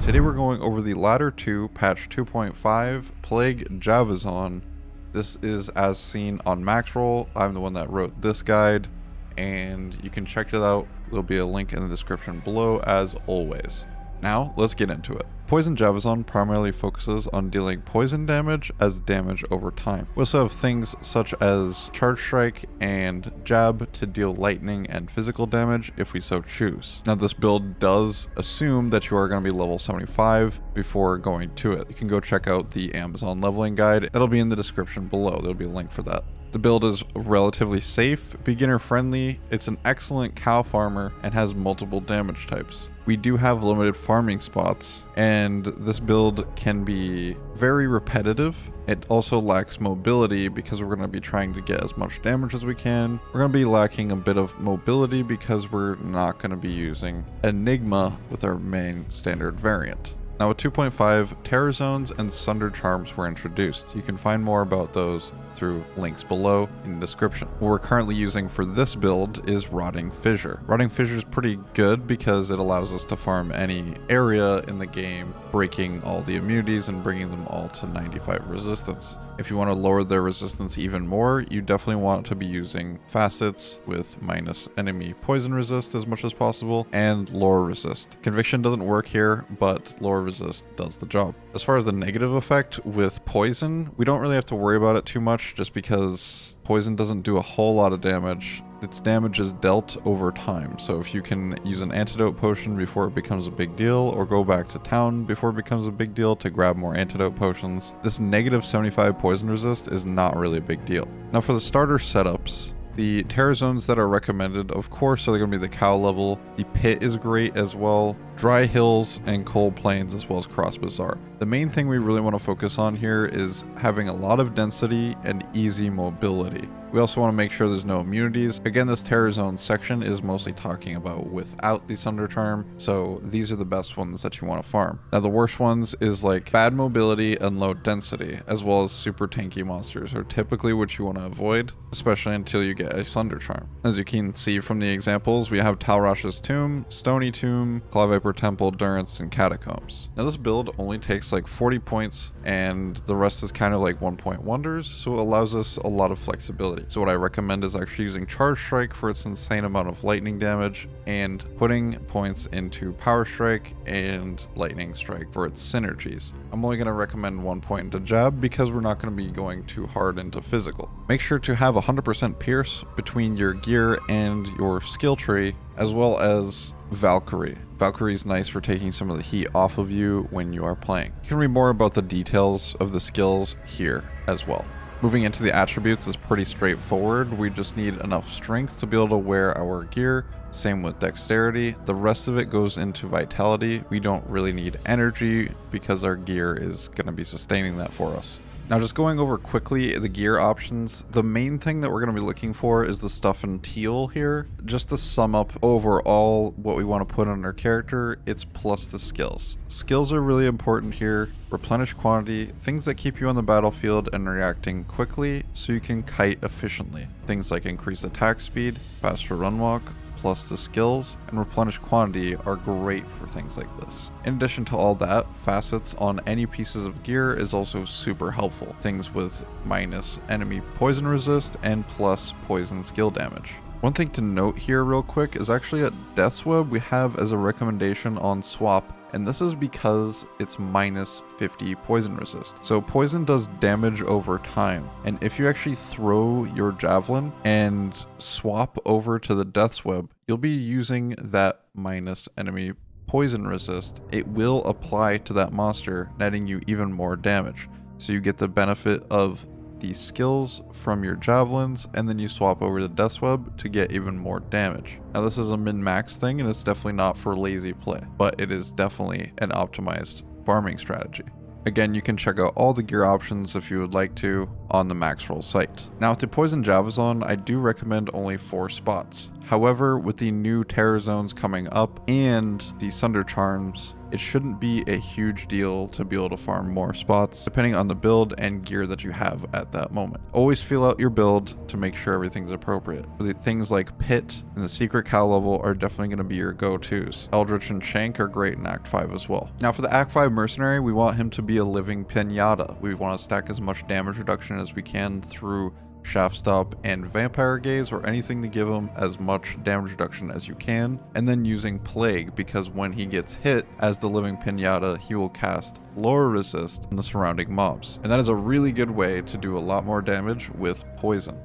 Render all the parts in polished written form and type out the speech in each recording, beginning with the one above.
Today we're going over the Ladder 2 patch 2.5 Plague Javelin. This is as seen on Maxroll. I'm the one that wrote this guide, and you can check it out. There'll be a link in the description below as always. Now let's get into it. Poison Javelin primarily focuses on dealing poison damage as damage over time. We also have things such as Charge Strike and Jab to deal lightning and physical damage if we so choose. Now this build does assume that you are going to be level 75 before going to it. You can go check out the Amazon leveling guide. That'll be in the description below. There'll be a link for that. The build is relatively safe, beginner friendly, it's an excellent cow farmer, and has multiple damage types. We do have limited farming spots, and this build can be very repetitive. It also lacks mobility because we're going to be trying to get as much damage as we can. We're going to be lacking a bit of mobility because we're not going to be using Enigma with our main standard variant. Now with 2.5, Terror Zones and Sunder Charms were introduced. You can find more about those through links below in the description. What we're currently using for this build is Rotting Fissure. Rotting Fissure is pretty good because it allows us to farm any area in the game, breaking all the immunities and bringing them all to 95 resistance. If you want to lower their resistance even more, you definitely want to be using facets with minus enemy poison resist as much as possible and lore resist. Conviction doesn't work here, but lore resist does the job. As far as the negative effect with poison, we don't really have to worry about it too much just because poison doesn't do a whole lot of damage. Its damage is dealt over time, so if you can use an antidote potion before it becomes a big deal, or go back to town before it becomes a big deal to grab more antidote potions, this negative 75 poison resist is not really a big deal. Now for the starter setups, the Terror Zones that are recommended, of course, are going to be the cow level. The pit is great as well. Dry hills and cold plains as well as Cross Bazaar. The main thing we really want to focus on here is having a lot of density and easy mobility. We also want to make sure there's no immunities. Again, this Terror Zone section is mostly talking about without the Sunder Charm, so these are the best ones that you want to farm. Now the worst ones is like bad mobility and low density, as well as super tanky monsters are typically what you want to avoid, especially until you get a Sunder Charm. As you can see from the examples, we have Talrash's Tomb, Stony Tomb, Clawviper Temple, Durance, and Catacombs. Now this build only takes like 40 points, and the rest is kind of like 1-point wonders, so it allows us a lot of flexibility. So what I recommend is actually using Charge Strike for its insane amount of lightning damage, and putting points into Power Strike and Lightning Strike for its synergies. I'm only going to recommend 1 point into Jab because we're not going to be going too hard into physical. Make sure to have 100% Pierce between your gear and your skill tree, as well as Valkyrie. Valkyrie is nice for taking some of the heat off of you when you are playing. You can read more about the details of the skills here as well. Moving into the attributes is pretty straightforward. We just need enough strength to be able to wear our gear. Same with dexterity. The rest of it goes into vitality. We don't really need energy because our gear is going to be sustaining that for us. Now just going over quickly the gear options, the main thing that we're going to be looking for is the stuff in teal here. Just to sum up overall what we want to put on our character, it's plus the skills. Skills are really important here. Replenish quantity, things that keep you on the battlefield and reacting quickly so you can kite efficiently. Things like increased attack speed, faster run walk, plus the skills, and replenish quantity are great for things like this. In addition to all that, facets on any pieces of gear is also super helpful. Things with minus enemy poison resist and plus poison skill damage. One thing to note here real quick is actually at Death's Web we have as a recommendation on swap, and this is because it's minus 50 poison resist. So poison does damage over time, and if you actually throw your Javelin and swap over to the Death's Web, you'll be using that minus enemy poison resist. It will apply to that monster, netting you even more damage. So you get the benefit of the skills from your javelins, and then you swap over to Death's Web to get even more damage. Now this is a min-max thing, and it's definitely not for lazy play, but it is definitely an optimized farming strategy. Again, you can check out all the gear options if you would like to on the max roll site. Now with the Poison Javelin, I do recommend only 4 spots. However, with the new Terror Zones coming up and the Sunder Charms, it shouldn't be a huge deal to be able to farm more spots depending on the build and gear that you have at that moment. Always feel out your build to make sure everything's appropriate. The things like Pit and the Secret Cow level are definitely going to be your go-tos. Eldritch and Shank are great in Act 5 as well. Now for the Act 5 Mercenary, we want him to be a living pinata. We want to stack as much damage reduction as we can through Shaft Stop and Vampire Gaze, or anything to give him as much damage reduction as you can, and then using Plague, because when he gets hit as the living pinata, he will cast lower resist on the surrounding mobs, and that is a really good way to do a lot more damage with poison.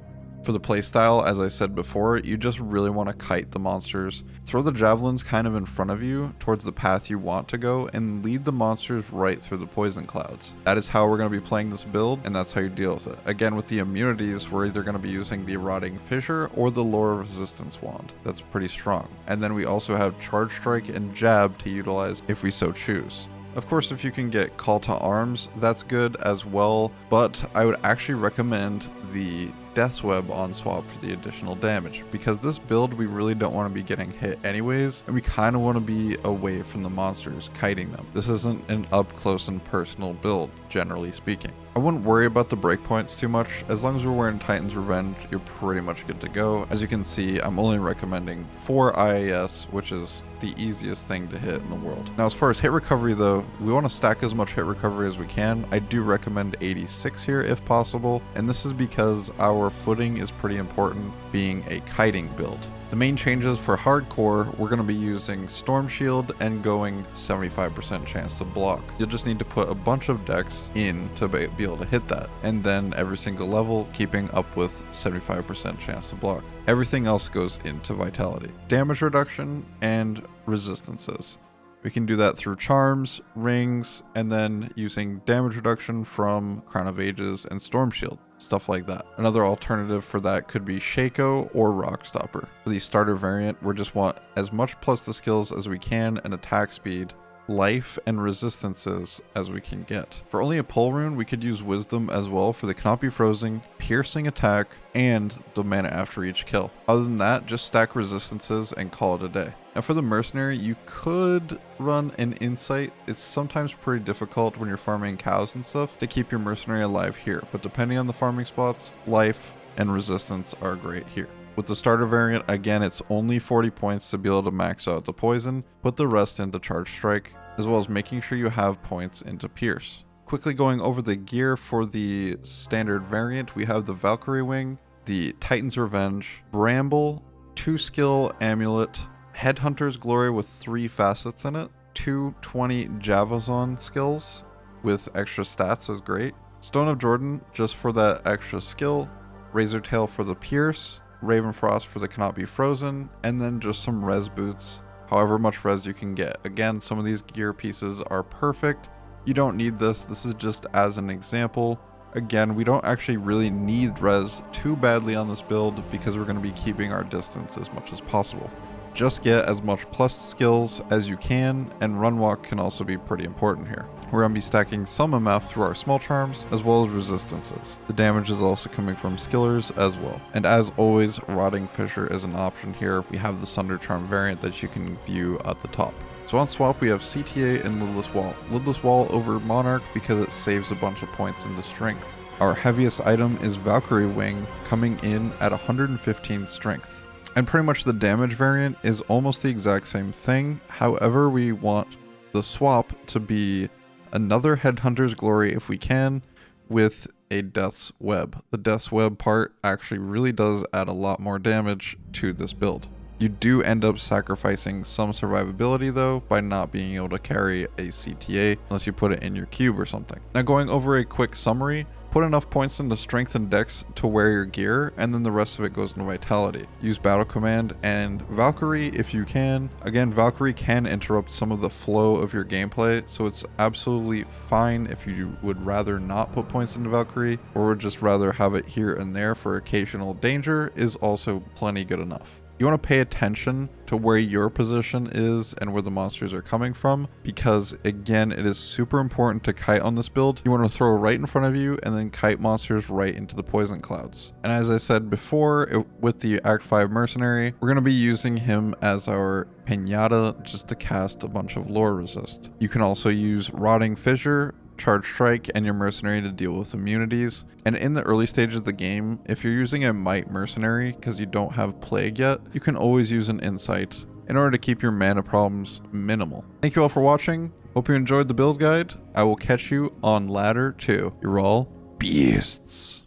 For the playstyle, as I said before, you just really want to kite the monsters. Throw the javelins kind of in front of you towards the path you want to go and lead the monsters right through the poison clouds. That is how we're going to be playing this build, and that's how you deal with it. Again, with the immunities, we're either going to be using the Rotting Fissure or the Lower Resistance Wand. That's pretty strong. And then we also have Charge Strike and Jab to utilize if we so choose. Of course, if you can get Call to Arms, that's good as well, but I would actually recommend the Death's Web on swap for the additional damage, because this build we really don't want to be getting hit anyways, and we kind of want to be away from the monsters, kiting them. This isn't an up close and personal build, generally speaking. I wouldn't worry about the breakpoints too much. As long as we're wearing Titan's Revenge, you're pretty much good to go. As you can see, I'm only recommending 4 IAS, which is the easiest thing to hit in the world. Now, as far as hit recovery though, we want to stack as much hit recovery as we can. I do recommend 86 here if possible, and this is because our footing is pretty important, being a kiting build. The main changes for hardcore, we're going to be using Storm Shield and going 75% chance to block. You'll just need to put a bunch of decks in to be able to hit that, and then every single level keeping up with 75% chance to block. Everything else goes into Vitality, damage reduction, and resistances. We can do that through charms, rings, and then using damage reduction from Crown of Ages and Storm Shield, stuff like that. Another alternative for that could be Shaco or Rock Stopper. For the starter variant, we just want as much plus the skills as we can and attack speed, life, and resistances as we can get. For only a pull rune, we could use Wisdom as well for the Cannot Be Frozen, piercing attack, and the mana after each kill. Other than that, just stack resistances and call it a day. Now for the Mercenary, you could run an Insight. It's sometimes pretty difficult when you're farming cows and stuff to keep your Mercenary alive here, but depending on the farming spots, life and resistance are great here. With the starter variant, again, it's only 40 points to be able to max out the poison, put the rest into Charge Strike, as well as making sure you have points into Pierce. Quickly going over the gear for the standard variant, we have the Valkyrie Wing, the Titan's Revenge, Bramble, 2 skill amulet, Headhunter's Glory with 3 facets in it, 220 Javelin skills with extra stats is great, Stone of Jordan just for that extra skill, Razor Tail for the Pierce, Ravenfrost for the Cannot Be Frozen, and then just some res boots, however much res you can get. Again, some of these gear pieces are perfect. You don't need this. This is just as an example. Again, we don't actually really need res too badly on this build because we're going to be keeping our distance as much as possible. Just get as much plus skills as you can, and run walk can also be pretty important here. We're going to be stacking some MF through our small charms as well as resistances. The damage is also coming from skillers as well. And as always, Rotting Fissure is an option here. We have the Sunder Charm variant that you can view at the top. So on swap, we have CTA and Lidless Wall. Lidless Wall over Monarch because it saves a bunch of points into strength. Our heaviest item is Valkyrie Wing, coming in at 115 strength. And pretty much the damage variant is almost the exact same thing. However, we want the swap to be another Headhunter's Glory if we can, with a Death's Web. The Death's Web part actually really does add a lot more damage to this build. You do end up sacrificing some survivability though by not being able to carry a CTA unless you put it in your cube or something. Now going over a quick summary, put enough points into strength and dex to wear your gear, and then the rest of it goes into vitality. Use battle command and Valkyrie if you can. Again, Valkyrie can interrupt some of the flow of your gameplay, so it's absolutely fine if you would rather not put points into Valkyrie, or would just rather have it here and there for occasional danger is also plenty good enough. You want to pay attention to where your position is and where the monsters are coming from, because again, it is super important to kite on this build. You want to throw right in front of you and then kite monsters right into the poison clouds. And as I said before, with the Act 5 Mercenary, we're going to be using him as our Pinata just to cast a bunch of lore resist. You can also use Rotting Fissure, Charge Strike, and your Mercenary to deal with immunities. And in the early stages of the game, if you're using a Might Mercenary because you don't have Plague yet, you can always use an Insight in order to keep your mana problems minimal. Thank you all for watching. Hope you enjoyed the build guide. I will catch you on Ladder 2. You're all beasts.